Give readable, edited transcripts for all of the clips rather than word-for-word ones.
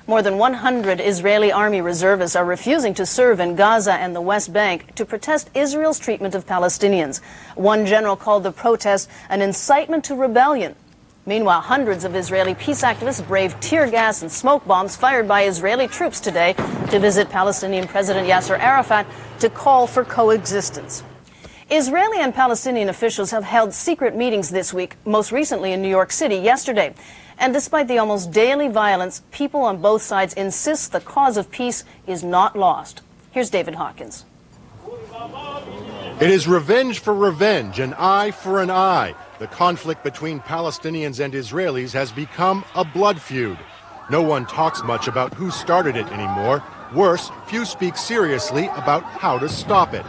More than 100 Israeli army reservists are refusing to serve in Gaza and the West Bank to protest Israel's treatment of Palestinians. One general called the protest an incitement to rebellion. Meanwhile, hundreds of Israeli peace activists braved tear gas and smoke bombs fired by Israeli troops today to visit Palestinian President Yasser Arafat to call for coexistence. Israeli and Palestinian officials have held secret meetings this week, most recently in New York City yesterday. And despite the almost daily violence, people on both sides insist the cause of peace is not lost. Here's David Hawkins. It is revenge for revenge, an eye for an eye. The conflict between Palestinians and Israelis has become a blood feud. No one talks much about who started it anymore. Worse, few speak seriously about how to stop it.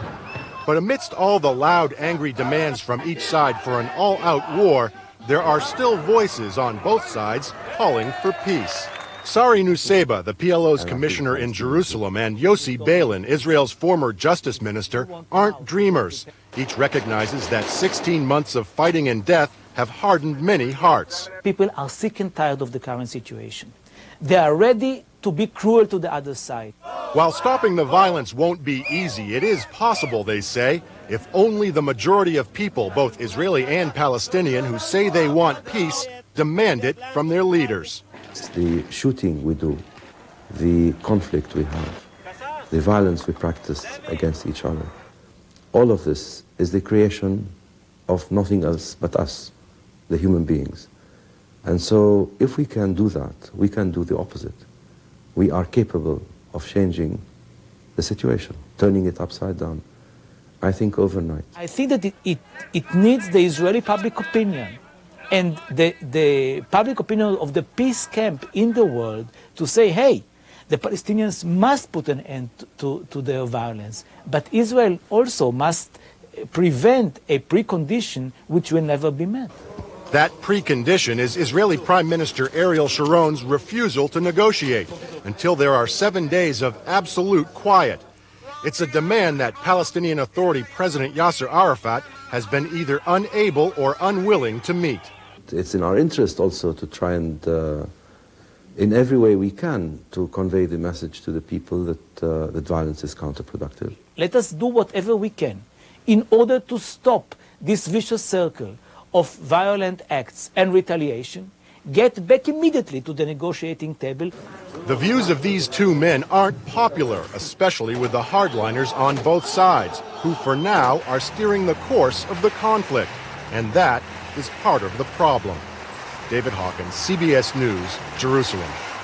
But amidst all the loud, angry demands from each side for an all-out war, there are still voices on both sides calling for peace. Sari Nusseibeh, the PLO's commissioner in Jerusalem, and Yossi Beilin, Israel's former justice minister, aren't dreamers. Each recognizes that 16 months of fighting and death have hardened many hearts. People are sick and tired of the current situation. They are ready to be cruel to the other side. While stopping the violence won't be easy, it is possible, they say, if only the majority of people, both Israeli and Palestinian, who say they want peace, demand it from their leaders. The shooting we do, the conflict we have, the violence we practice against each other, all of this is the creation of nothing else but us, the human beings. And so if we can do that, we can do the opposite. We are capable of changing the situation, turning it upside down, I think overnight. I think that it needs the Israeli public opinion and the public opinion of the peace camp in the world to say, hey, the Palestinians must put an end to their violence, but Israel also must prevent a precondition which will never be met. That precondition is Israeli Prime Minister Ariel Sharon's refusal to negotiate until there are 7 days of absolute quiet. It's a demand that Palestinian Authority President Yasser Arafat has been either unable or unwilling to meet. It's in our interest also to try and, in every way we can, to convey the message to the people that violence is counterproductive. Let us do whatever we can in order to stop this vicious circle of violent acts and retaliation, get back immediately to the negotiating table. The views of these two men aren't popular, especially with the hardliners on both sides, who for now are steering the course of the conflict. And that is part of the problem. David Hawkins, CBS News, Jerusalem.